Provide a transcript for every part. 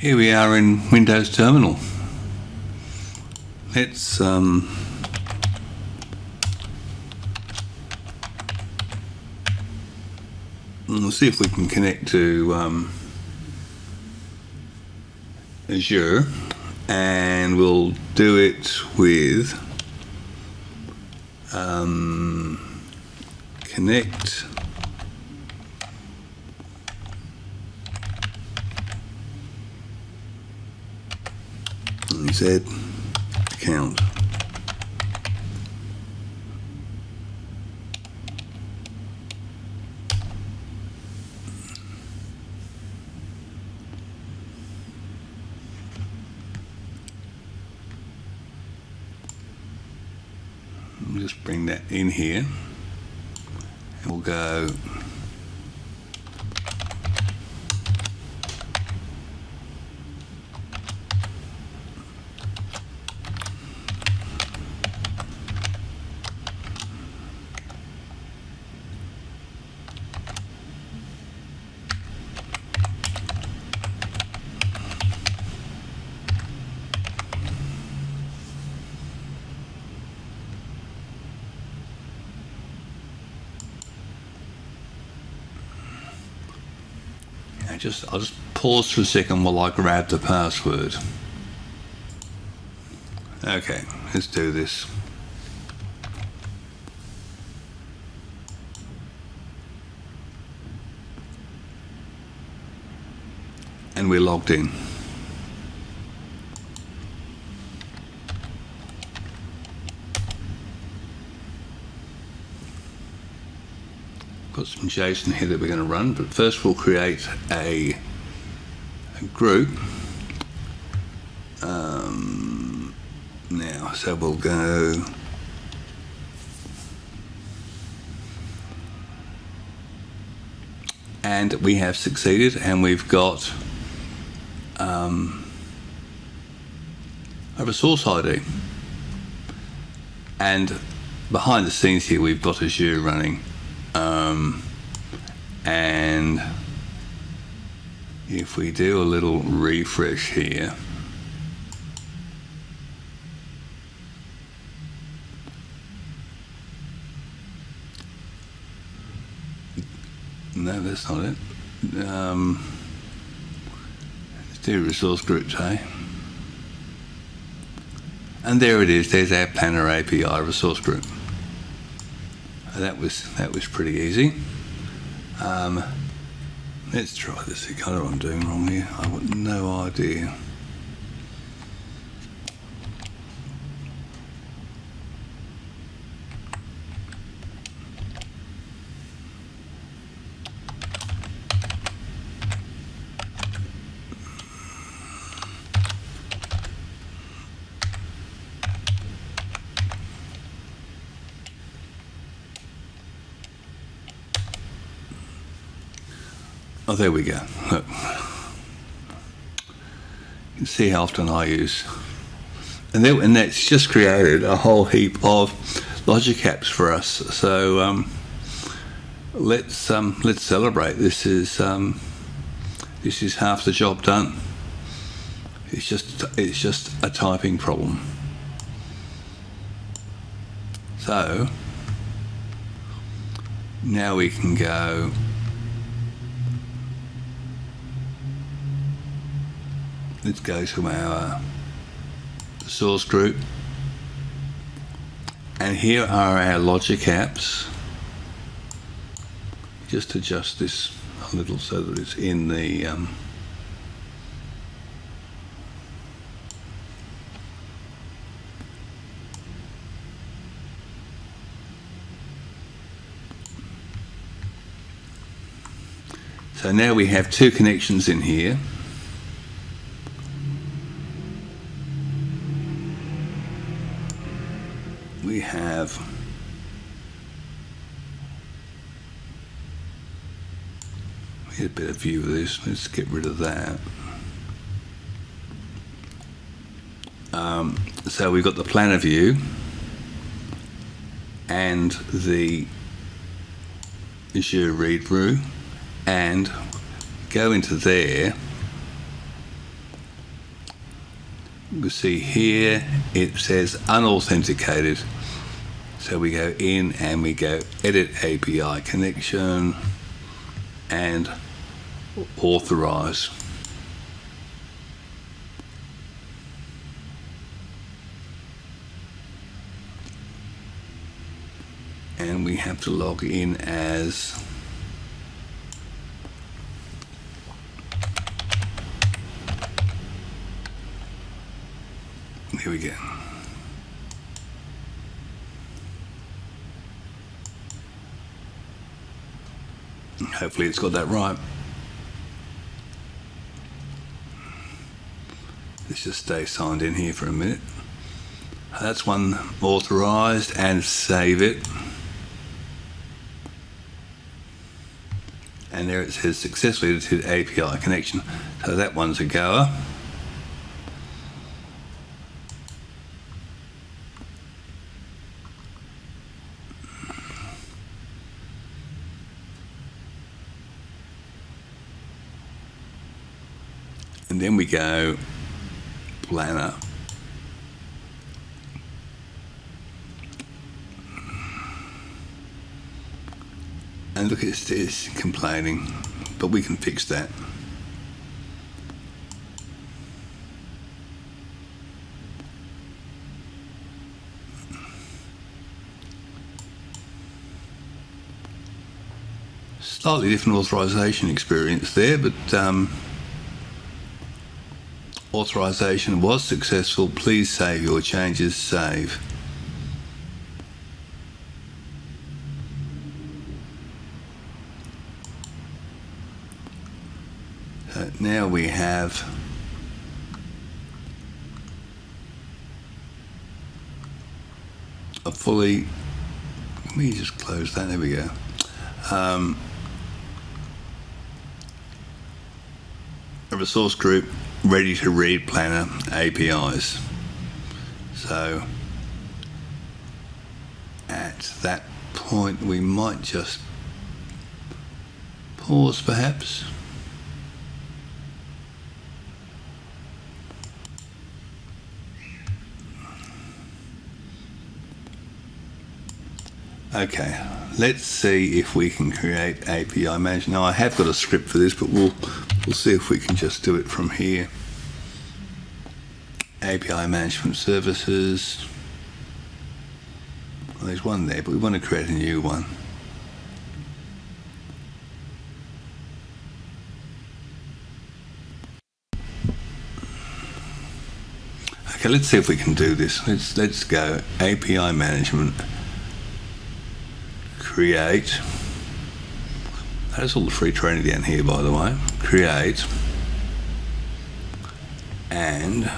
Here we are in Windows Terminal. Let's we'll see if we can connect to Azure, and we'll do it with connect Z account. We'll just bring that in here, and we'll go I'll just pause for a second while I grab the password. Okay, let's do this. And we're logged in. Got some JSON here that we're going to run, but first we'll create a group. Now, so we'll go and we have succeeded, and we've got a resource ID, and behind the scenes here we've got Azure running. And if we do a little refresh here, no, that's not it. Let's do resource groups, hey? And there it is. There's our Planner API resource group. That was pretty easy. Let's try this. I don't know what I'm doing wrong here. I've got no idea. Oh, there we go. Look. You can see how often I use. And that's just created a whole heap of logic apps for us. So let's celebrate. This is half the job done. It's just a typing problem. So now we can go let's go to our source group, and here are our logic apps. Just adjust this a little so that it's in the so now we have two connections in here. We have get a better view of this. Let's get rid of that. So we've got the planner view and the Azure read through, and go into there You can see here it says unauthenticated. So we go in and we go edit API connection and authorize. And we have to log in as here we go. Hopefully it's got that right. Let's just stay signed in here for a minute. That's one authorized, and save it. And there it says successfully edited API connection. So that one's a goer. And then we go planner. And look, it's complaining, but we can fix that. Slightly different authorization experience there, but authorization was successful. Please save your changes. Save. So now we have a fully, let me just close that, there we go. A resource group ready to read planner APIs. So at that point we might just pause perhaps. Okay, let's see if we can create API management. Now I have got a script for this, but we'll see if we can just do it from here. API management services. Well, there's one there, but we want to create a new one. Okay, let's see if we can do this. Let's go API management. Create. That's all the free training down here, by the way. Create. And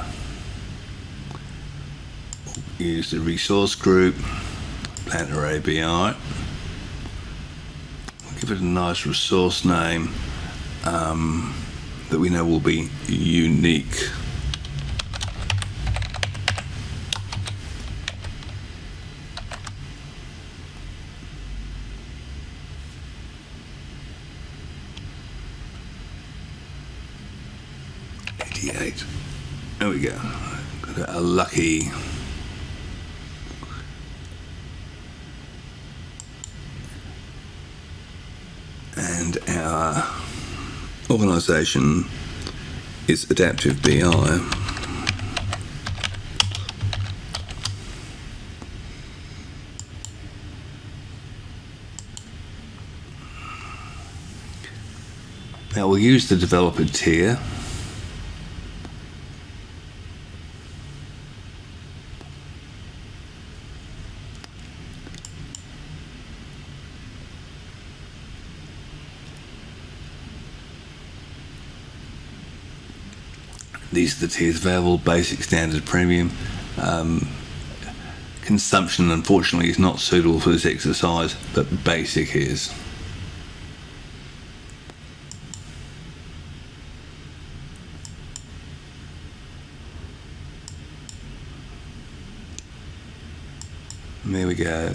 use the resource group, planner API. We'll give it a nice resource name that we know will be unique. There we go. Got a lucky and our organisation is Adaptive BI. Now we'll use the developer tier. These are the tiers available: basic, standard, premium. Consumption, unfortunately, is not suitable for this exercise, but basic is. And there we go.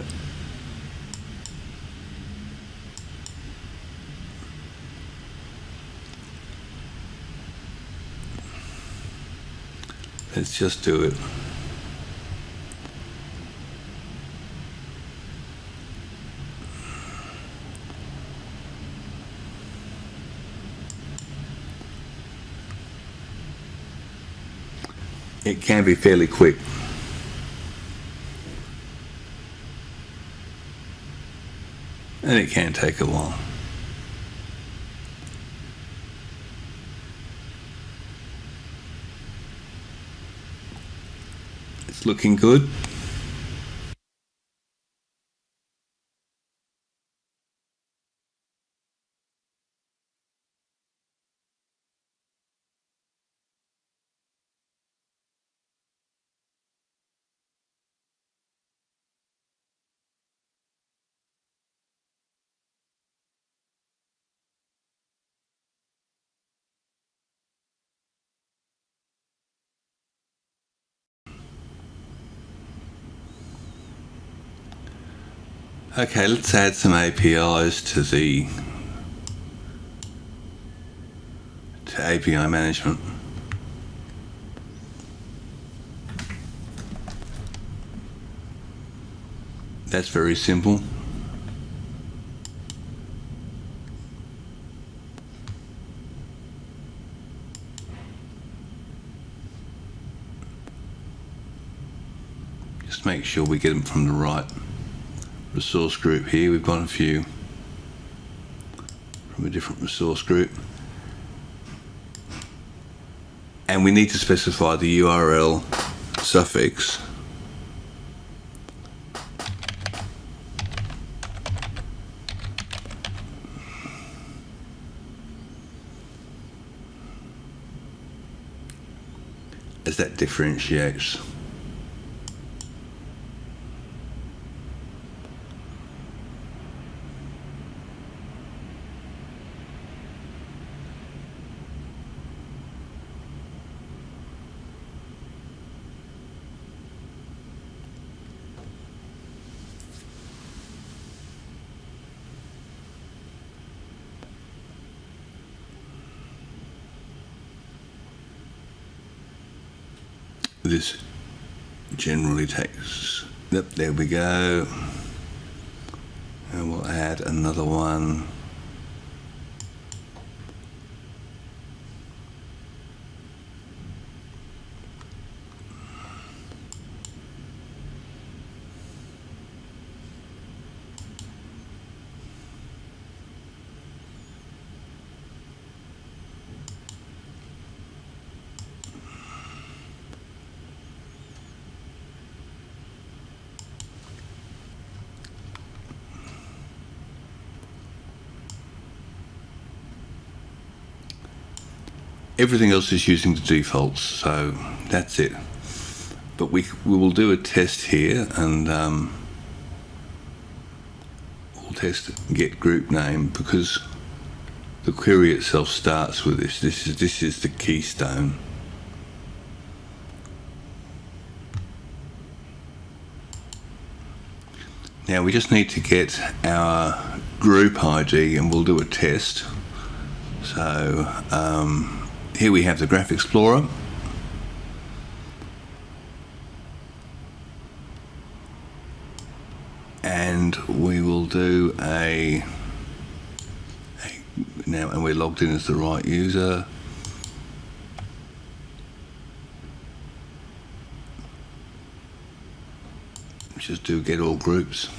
Let's just do it. It can be fairly quick. And it can take a while. It's looking good. Okay, let's add some APIs to API management. That's very simple. Just make sure we get them from the right resource group here. We've got a few from a different resource group. And we need to specify the URL suffix. As that differentiates. This generally takes, yep, there we go. And we'll add another one. Everything else is using the defaults, so that's it. But we will do a test here, and we'll test get group name, because the query itself starts with this. This is the keystone. Now we just need to get our group ID, and we'll do a test. So here we have the Graph Explorer. And we will do now, and we're logged in as the right user. Just do get all groups.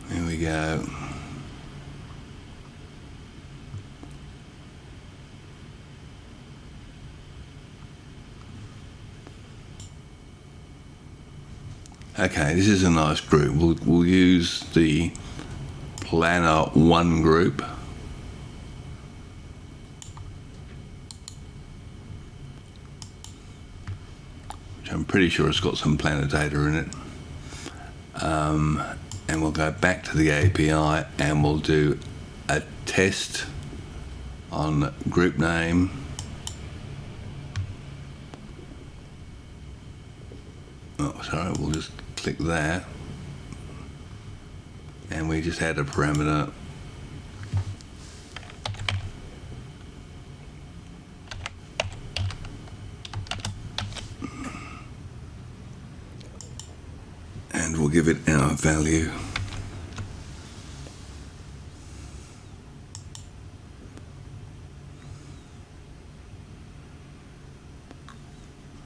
There we go. Okay, this is a nice group. We'll use the planner 1 group. Which I'm pretty sure it's got some planner data in it. And we'll go back to the API and we'll do a test on group name. Oh, sorry, we'll just click that. And we just add a parameter. we'll give it our value.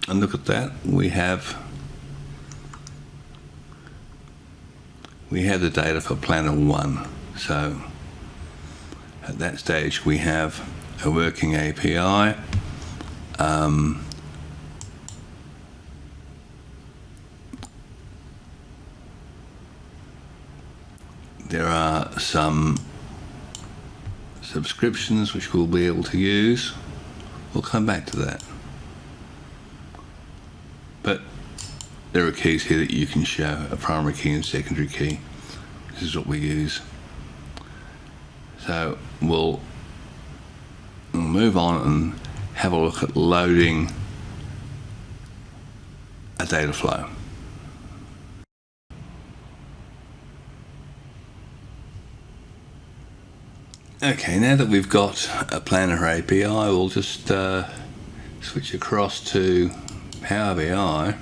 And look at that, we have the data for planner 1. So at that stage we have a working API. There are some subscriptions which we'll be able to use. We'll come back to that. But there are keys here that you can show, a primary key and secondary key. This is what we use. So we'll move on and have a look at loading a data flow. Okay, now that we've got a Planner API, we'll just switch across to Power BI.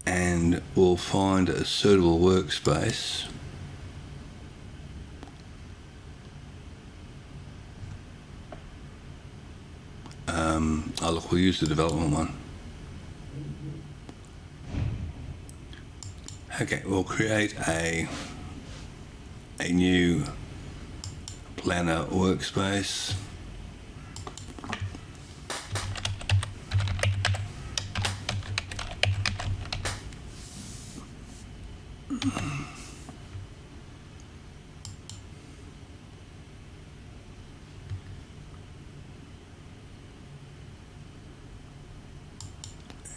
And we'll find a suitable workspace. Oh look, we'll use the development one. Okay, we'll create a new Planner workspace.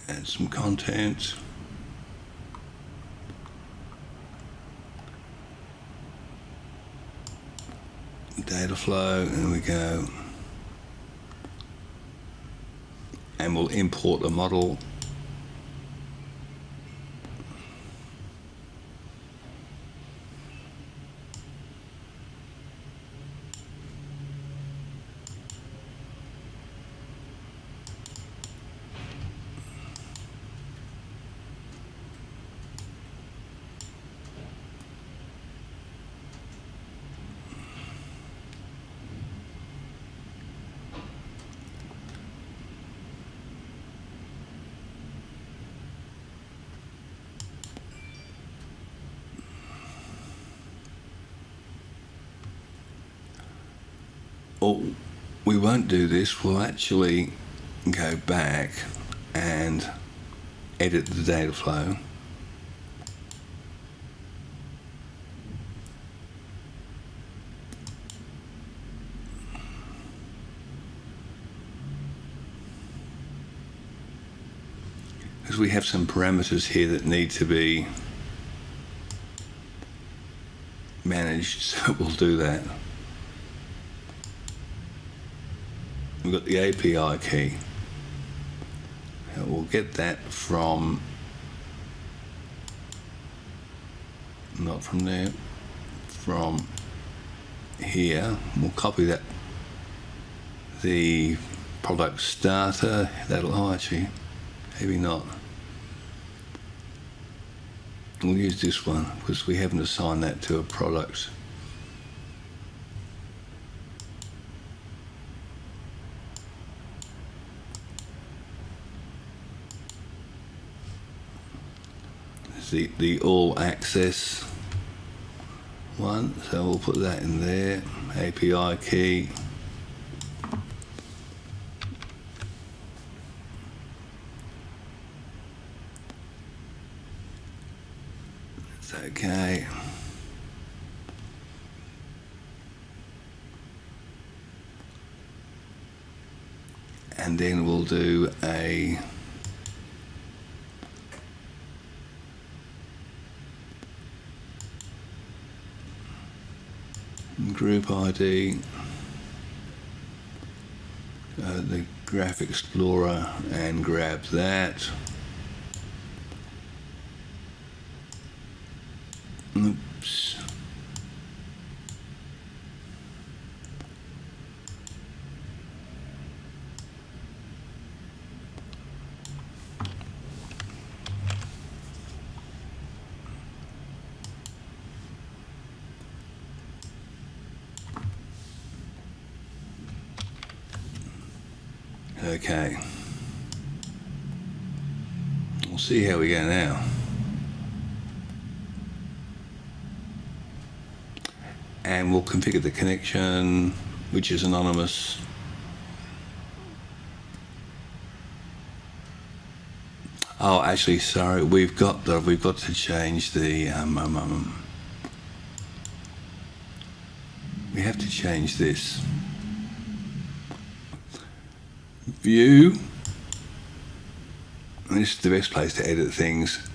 Add some content. Data flow, there we go. And we'll import a model. Or we won't do this, we'll actually go back and edit the data flow. Because we have some parameters here that need to be managed, so we'll do that. We've got the API key. We'll get that from, not from there, from here. We'll copy that, the product starter, that'll, oh actually, maybe not. We'll use this one because we haven't assigned that to a product. The all access one, so we'll put that in there. API key. It's okay. And then we'll do a group ID, the Graphic Explorer and grab that. Oops. Okay. We'll see how we go now. And we'll configure the connection, which is anonymous. Oh, actually, sorry, we've got to change the we have to change this. View. This is the best place to edit things,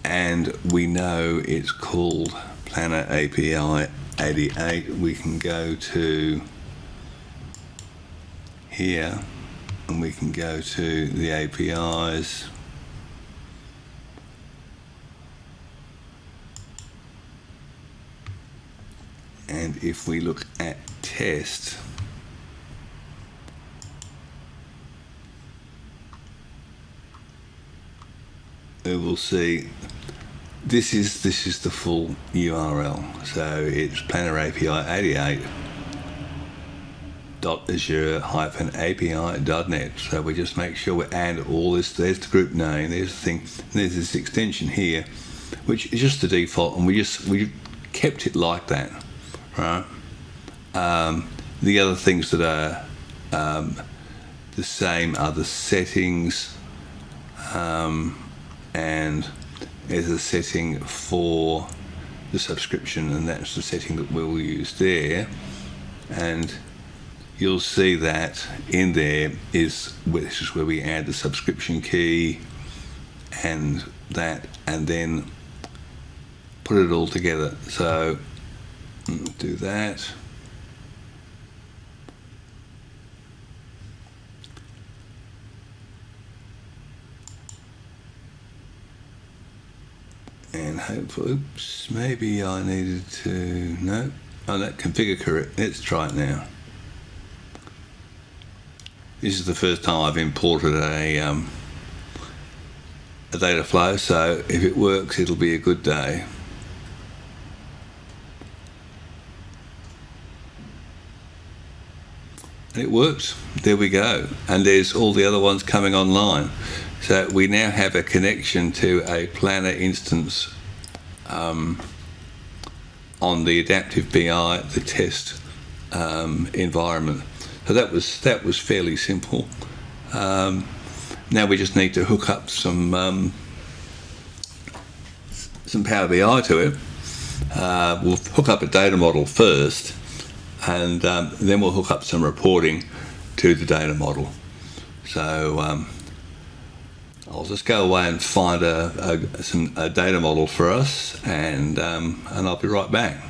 and we know it's called Planner API 88. We can go to here and we can go to the APIs. And if we look at test, we will see this is the full URL. So it's Planner API 88.azure-api.net. So we just make sure we add all this. There's the group name, there's the thing, there's this extension here, which is just the default, and we kept it like that, right? The other things that are the same are the settings, and there's a setting for the subscription, and that's the setting that we'll use there. And you'll see that in there this is where we add the subscription key and that, and then put it all together. So do that. And hopefully, oops, maybe I needed to, no, oh, that configure correct. Let's try it now. This is the first time I've imported a data flow, so if it works, it'll be a good day. And it worked. There we go. And there's all the other ones coming online. So we now have a connection to a Planner instance on the Adaptive BI, the test environment. So that was fairly simple. Now we just need to hook up some Power BI to it. We'll hook up a data model first, and then we'll hook up some reporting to the data model. So I'll just go away and find a data model for us, and I'll be right back.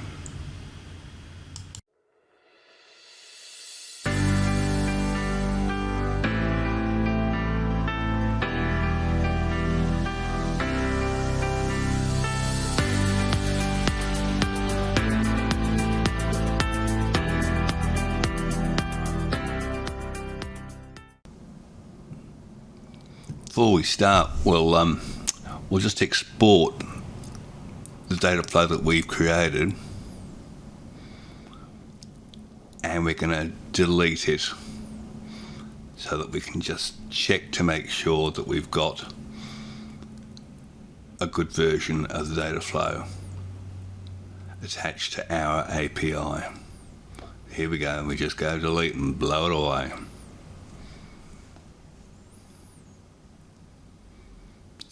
Before we start, we'll just export the data flow that we've created, and we're going to delete it so that we can just check to make sure that we've got a good version of the data flow attached to our API. Here we go, and we just go delete and blow it away.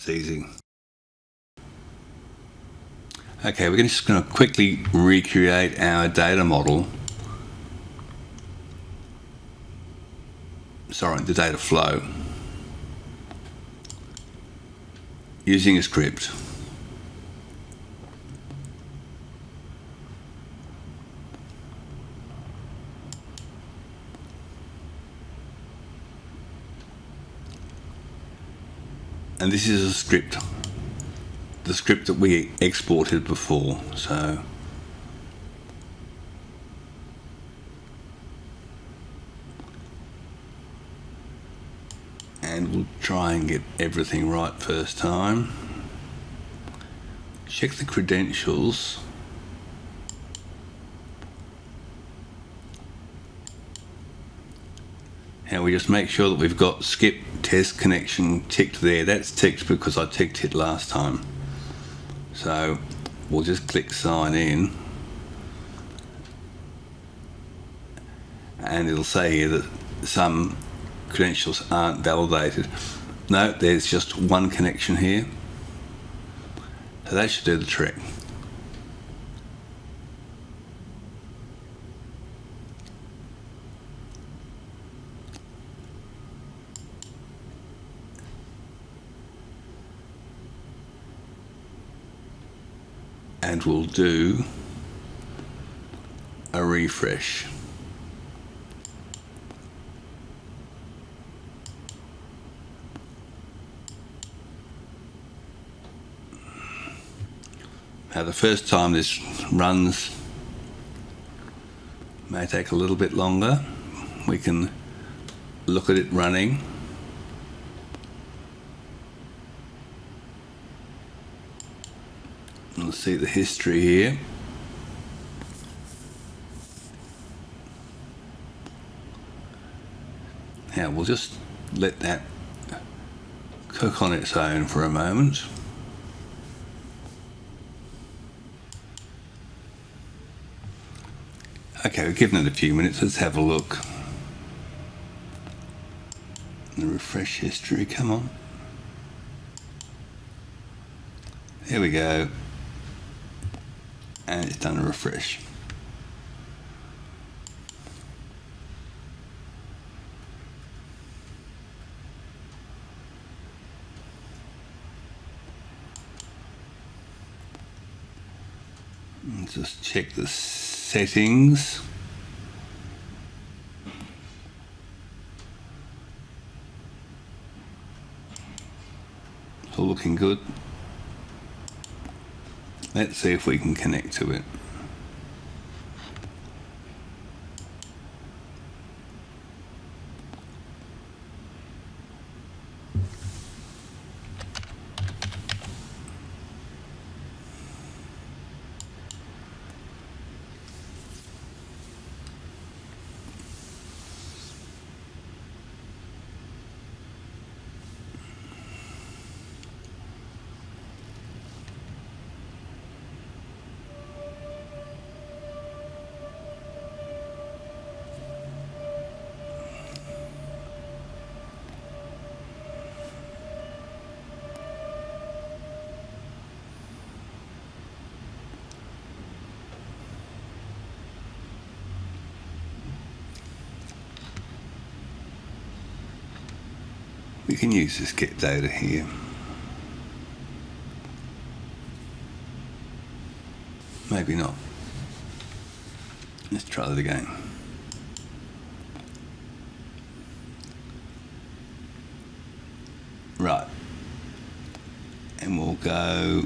Easy. Okay, we're just going to quickly recreate our data model. Sorry, the data flow using a script. And this is a script, the script that we exported before. So and we'll try and get everything right first time. Check the credentials. And we just make sure that we've got skip test connection ticked there. That's ticked because I ticked it last time. So we'll just click sign in. And it'll say here that some credentials aren't validated. No, there's just one connection here. So that should do the trick. And we'll do a refresh. Now the first time this runs may take a little bit longer. We can look at it running. We'll see the history here. Now we'll just let that cook on its own for a moment. Okay, we've given it a few minutes. Let's have a look. The refresh history, come on. There we go. And it's done a refresh. Let's just check the settings. It's all looking good. Let's see if we can connect to it. We can use this get data here. Maybe not. Let's try that again. Right. And we'll go.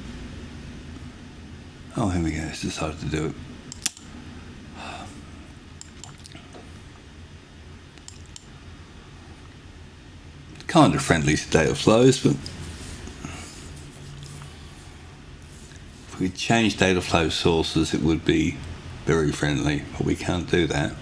Oh, here we go. It's decided to do it. Kind of friendly to data flows, but if we change data flow sources, it would be very friendly, but we can't do that.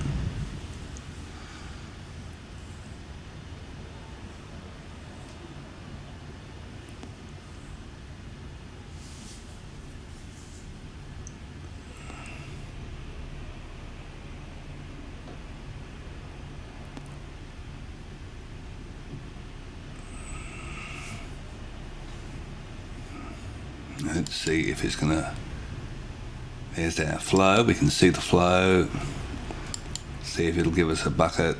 Let's see if it's gonna. There's our flow. We can see the flow. See if it'll give us a bucket.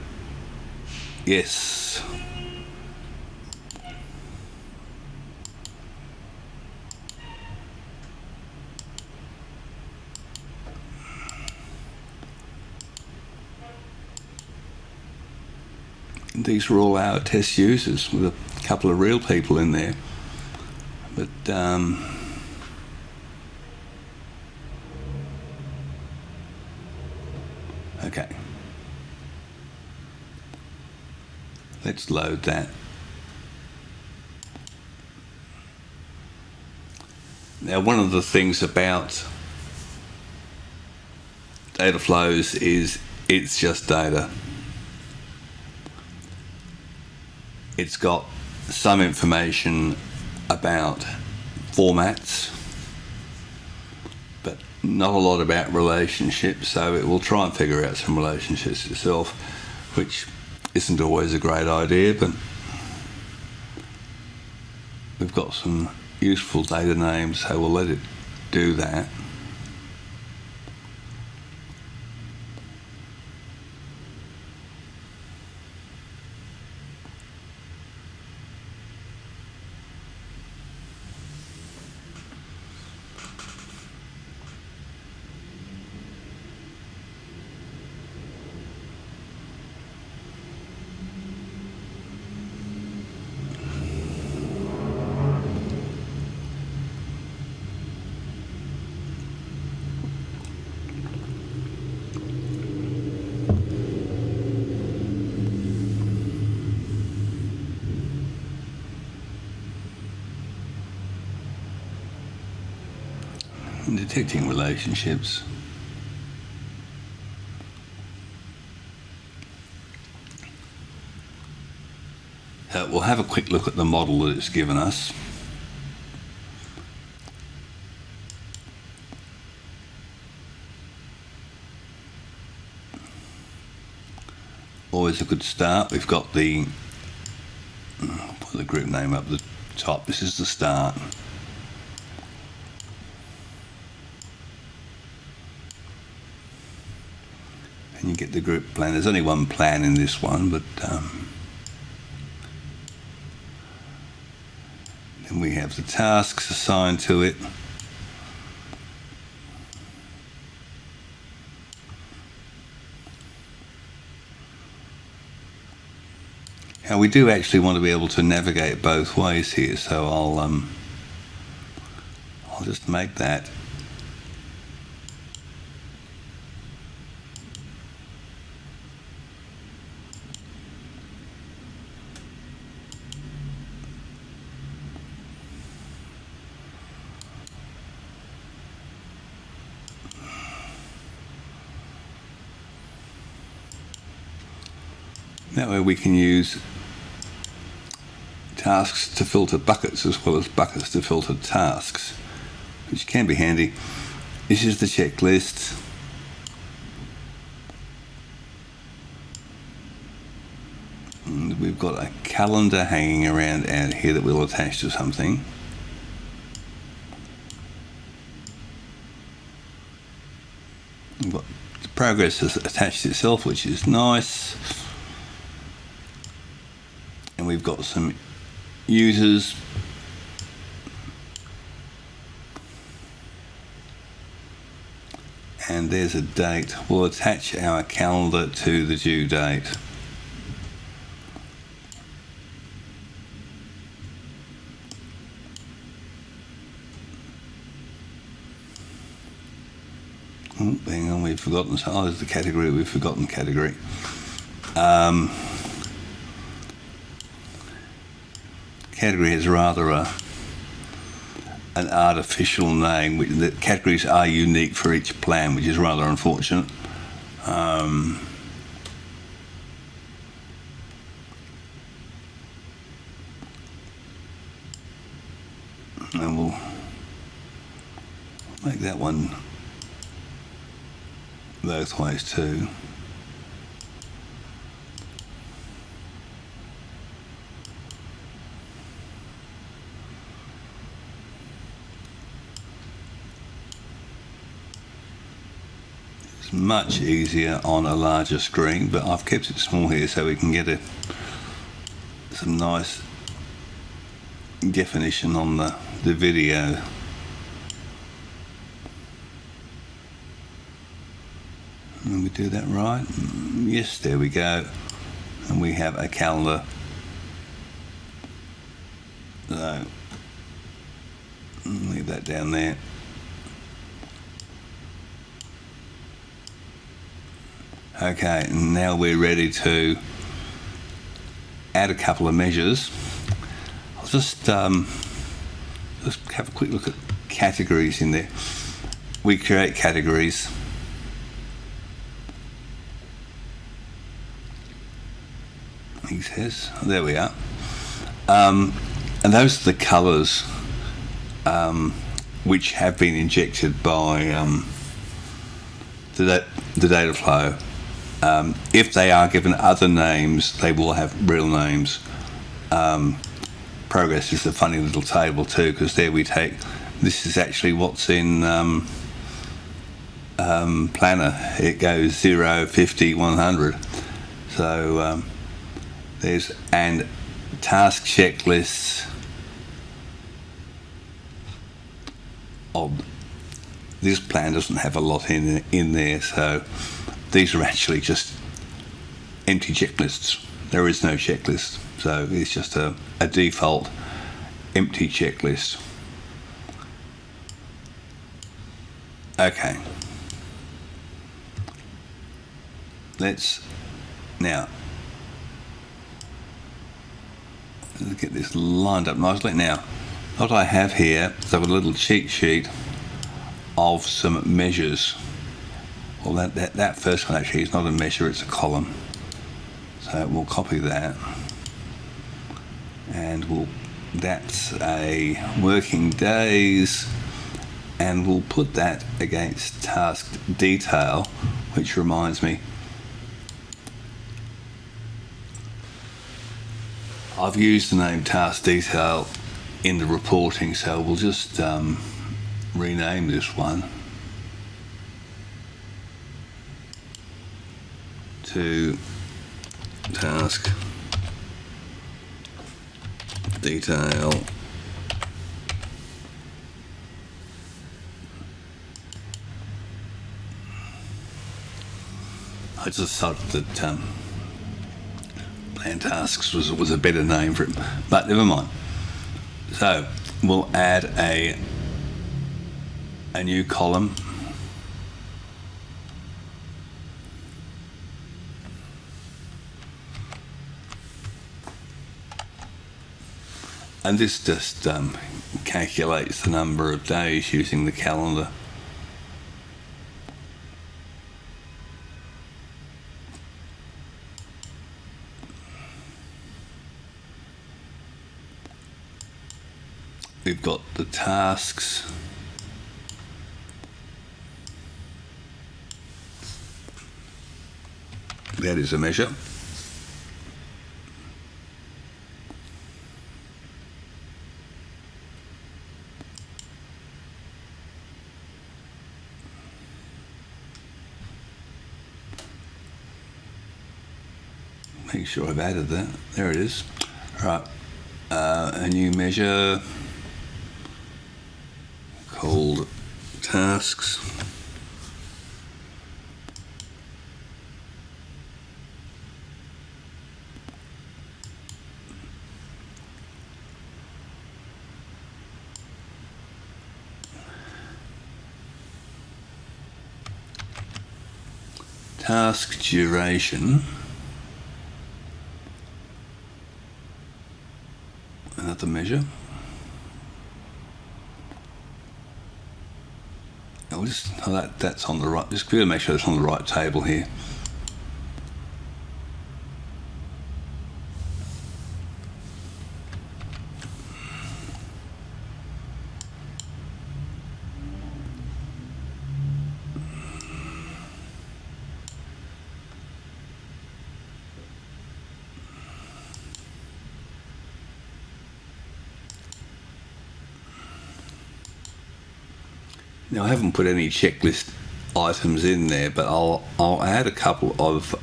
Yes. These are all our test users with a couple of real people in there. But okay, let's load that. Now, one of the things about data flows is it's just data. It's got some information about formats, but not a lot about relationships, so it will try and figure out some relationships itself, which isn't always a great idea, but we've got some useful data names, so we'll let it do that. Detecting relationships. We'll have a quick look at the model that it's given us. Always a good start. We've got the put the group name up the top. This is the start. And you get the group plan. There's only one plan in this one, but then we have the tasks assigned to it. Now we do actually want to be able to navigate both ways here, so I'll just make that. That way we can use tasks to filter buckets as well as buckets to filter tasks, which can be handy. This is the checklist. And we've got a calendar hanging around out here that we'll attach to something. We've got the progress has attached itself, which is nice. And we've got some users. And there's a date. We'll attach our calendar to the due date. Oh, hang on, we've forgotten. Oh, there's the category. We've forgotten category. Category is rather an artificial name. The categories are unique for each plan, which is rather unfortunate. And we'll make that one both ways too. It's much easier on a larger screen, but I've kept it small here so we can get some nice definition on the video. And we do that right. Yes, there we go. And we have a calendar. So Leave that down there. Okay, now we're ready to add a couple of measures. I'll just have a quick look at categories in there. We create categories. He says, there we are. And those are the colours which have been injected by the data flow. If they are given other names, they will have real names. Progress is a funny little table too, because there we take, this is actually what's in Planner. It goes 0, 50, 100. So there's, and task checklists of this plan doesn't have a lot in there, so these are actually just empty checklists. There is no checklist, so it's just a default empty checklist. Okay, let's now get this lined up nicely. Now, what I have here is I've got a little cheat sheet of some measures. Well, that first one actually is not a measure, it's a column. So we'll copy that, and that's a working days, and we'll put that against task detail, which reminds me, I've used the name task detail in the reporting, so we'll just rename this one to task detail I just thought that plan tasks was a better name for it, but never mind. So we'll add a new column. And this just calculates the number of days using the calendar. We've got the tasks. That is a measure. Make sure I've added that. There it is. Right, a new measure called tasks. Task duration. Another measure. That's on the right. Just going to make sure it's on the right table here. Now I haven't put any checklist items in there, but I'll add a couple of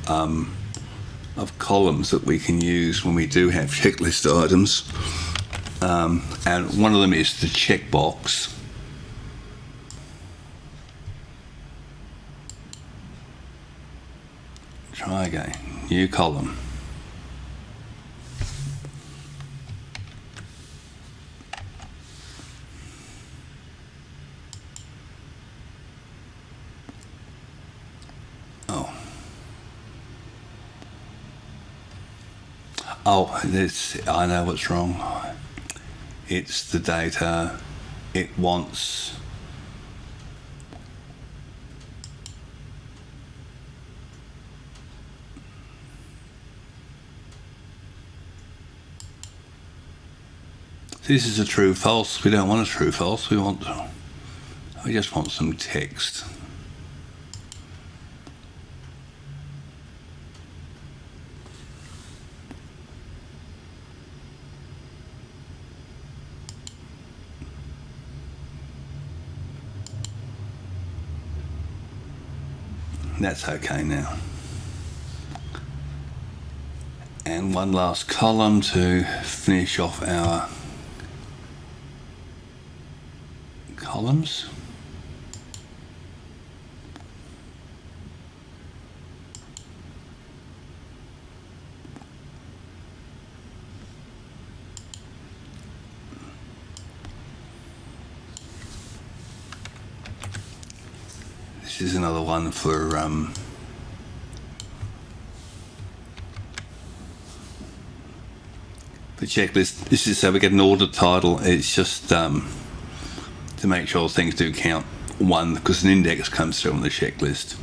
columns that we can use when we do have checklist items. And one of them is the checkbox. Try again. New column. Oh, I know what's wrong. It's the data. It wants... This is a true false. We don't want a true false. We just want some text. That's okay now. And one last column to finish off our columns. This is another one for the checklist. This is so we get an order title. It's just to make sure things do count one, because an index comes through on the checklist.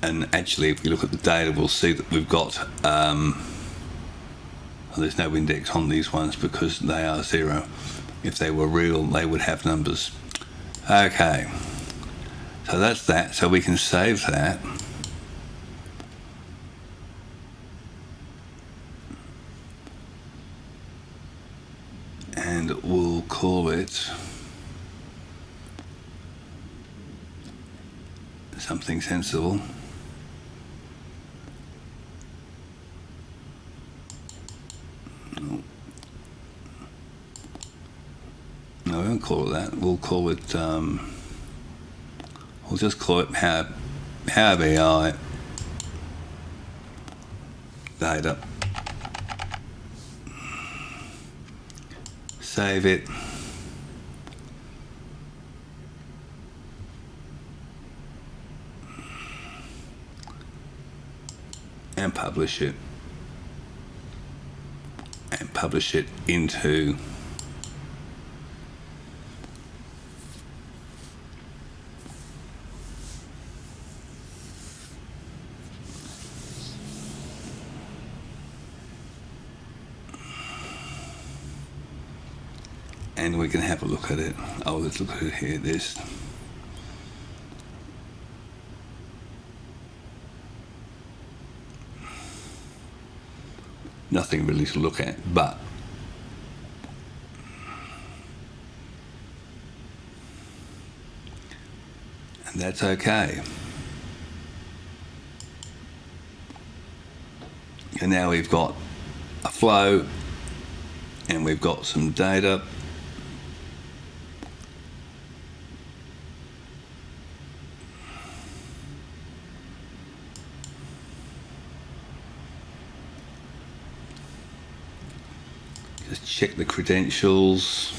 And actually, if we look at the data, we'll see that we've got there's no index on these ones because they are 0. If they were real, they would have numbers. Okay, so that's that. So we can save that. And we'll call it something sensible. No, we won't call it that. We'll call it, we'll just call it Power BI data. Save it. And publish it. And publish it into and we can have a look at it. Oh, let's look at it here. There's nothing really to look at, but and that's okay. And now we've got a flow and we've got some data. Just check the credentials.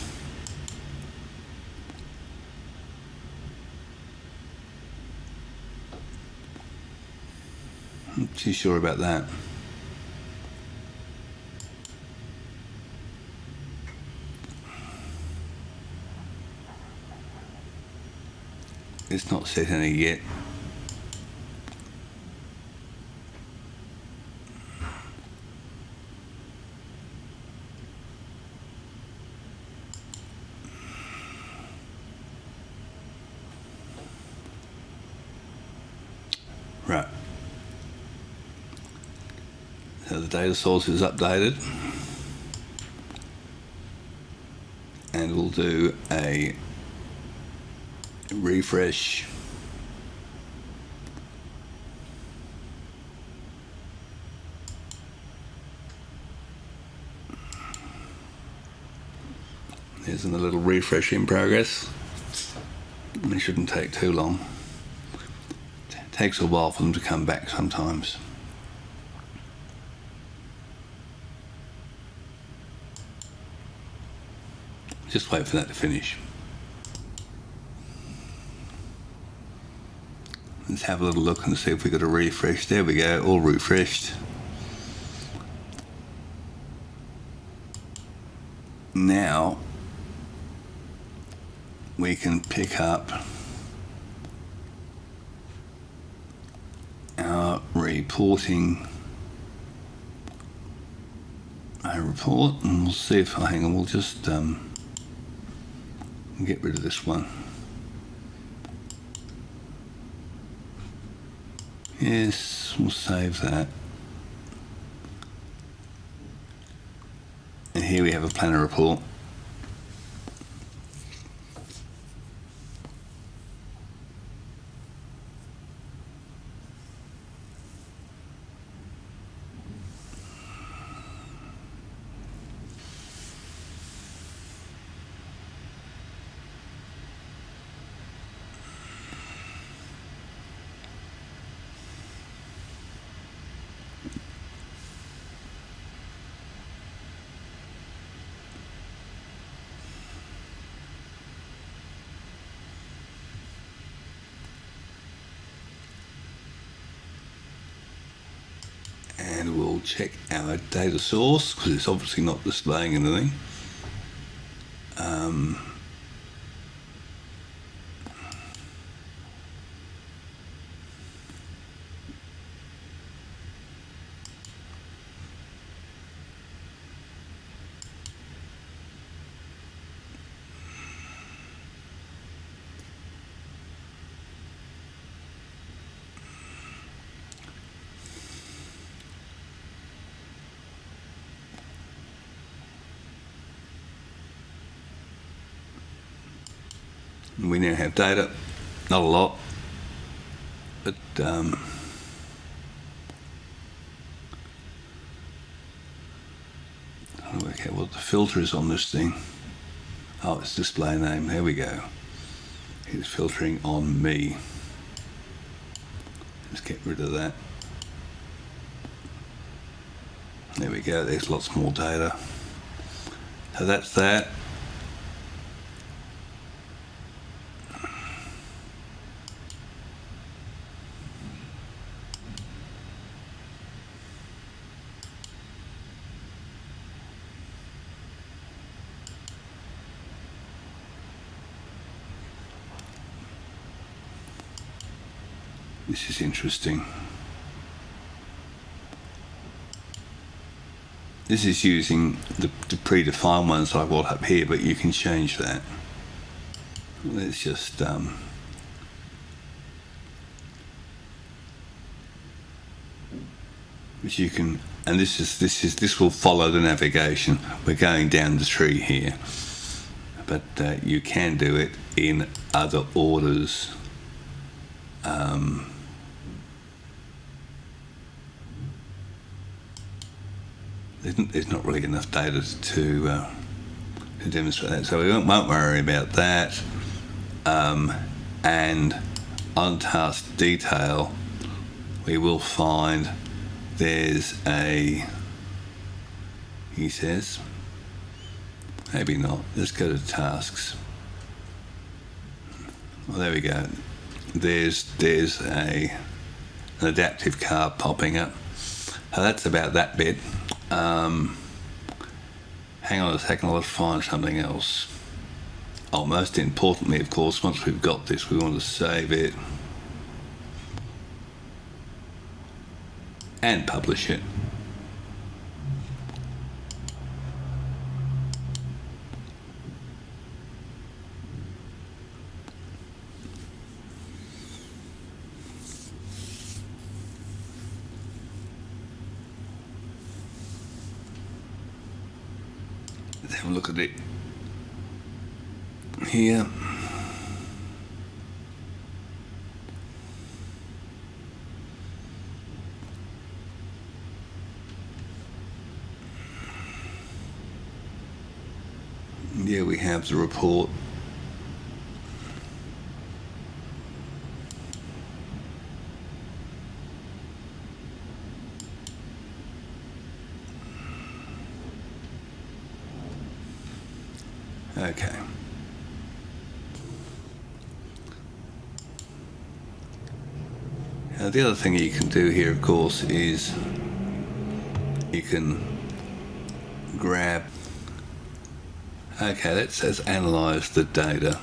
I'm not too sure about that. It's not set any yet. Right. So the data source is updated. And we'll do a refresh. There's a little refresh in progress. It shouldn't take too long. It takes a while for them to come back sometimes. Just wait for that to finish. Let's have a little look and see if we got a refresh. There we go, all refreshed. Now we can pick up our reporting report, and we'll see if, hang on, we'll just get rid of this one. Yes, we'll save that. And here we have a planner report. And we'll check our data source because it's obviously not displaying anything. We now have data, not a lot, but trying to work out what the filter is on this thing. Oh, it's display name. There we go. It's filtering on me. Let's get rid of that. There we go. There's lots more data. So that's that. This is interesting. This is using the predefined ones like what up here, but you can change that. Let's just which you can, and this will follow the navigation. We're going down the tree here, but you can do it in other orders. There's not really enough data to demonstrate that, so we won't worry about that. And on task detail, we will find there's a, he says, maybe not. Let's go to tasks. Well, there we go. There's an adaptive card popping up. So that's about that bit. Hang on a second, let's find something else. Oh, most importantly, of course, once we've got this, we want to save it and publish it. Let's have a look at it here. Yeah, we have the report. Okay. The other thing you can do here, of course, is you can grab. Okay, let's analyze the data.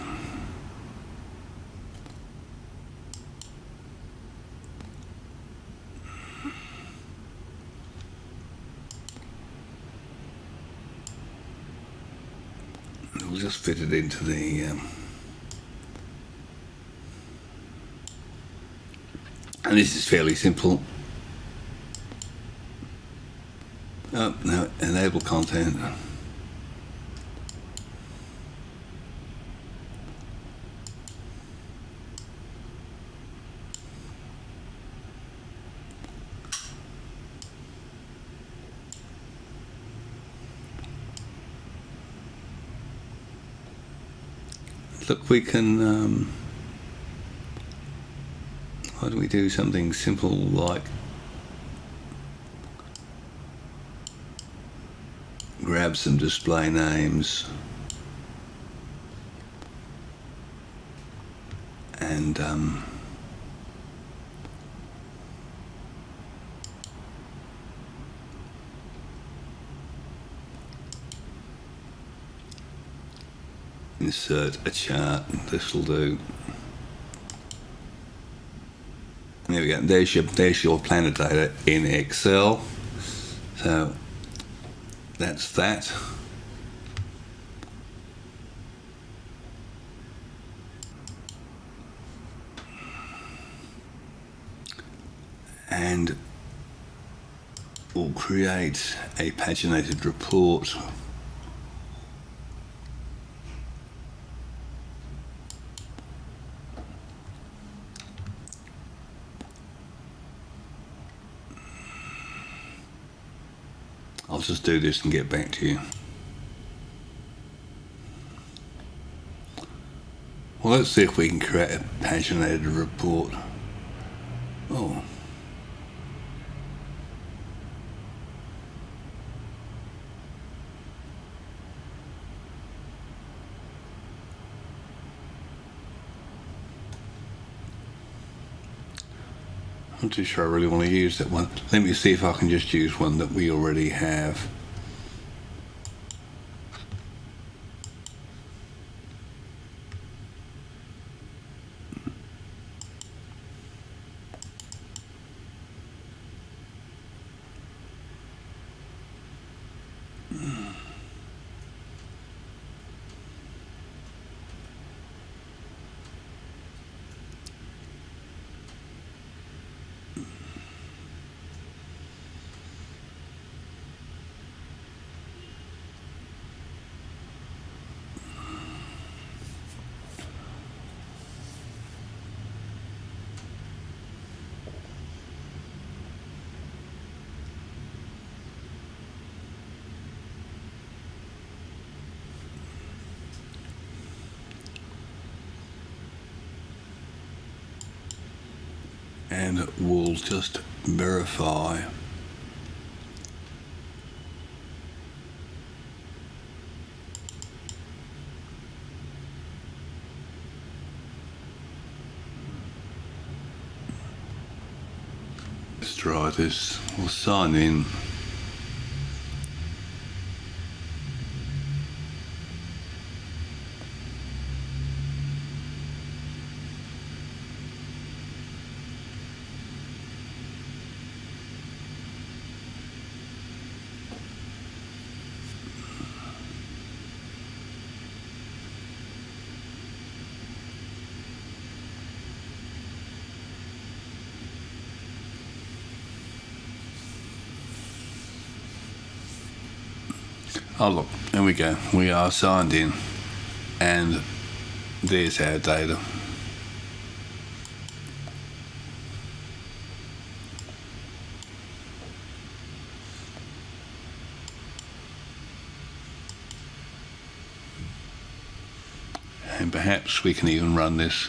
We'll just fit it into the. And this is fairly simple. Oh, no, enable content. Look, we can. Why don't we do something simple like grab some display names and insert a chart. This will do. There we go. There's your planner data in Excel. So that's that. And we'll create a paginated report. I'll just do this and get back to you. Well, let's see if we can create a paginated report. Oh. I'm not too sure I really want to use that one. Let me see if I can just use one that we already have. And we'll just verify. Let's try this. We'll sign in. Oh look, there we go. We are signed in, and there's our data. And perhaps we can even run this.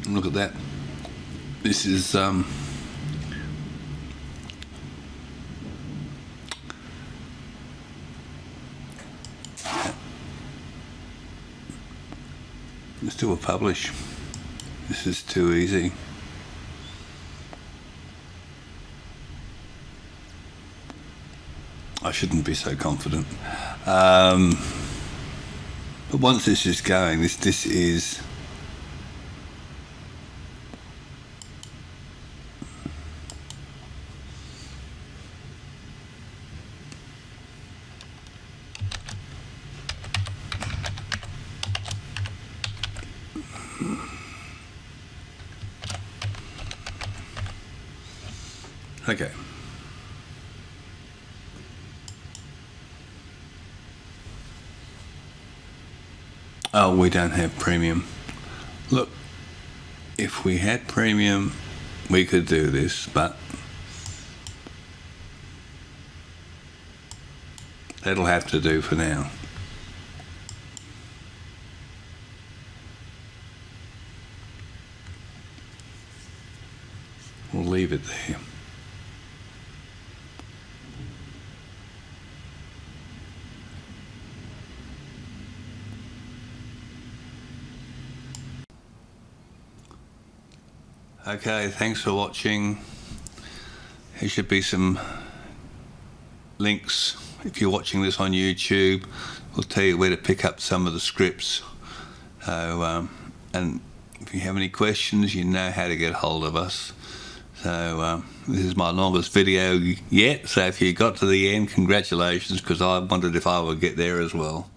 Look at that. This is do a publish. This is too easy. I shouldn't be so confident. But once this is going, this is... Okay. Oh, we don't have premium. Look, if we had premium, we could do this, but that'll have to do for now. We'll leave it there. Okay, thanks for watching. There should be some links if you're watching this on YouTube. We'll tell you where to pick up some of the scripts. So, and if you have any questions, you know how to get hold of us. So this is my longest video yet. So if you got to the end, congratulations, because I wondered if I would get there as well.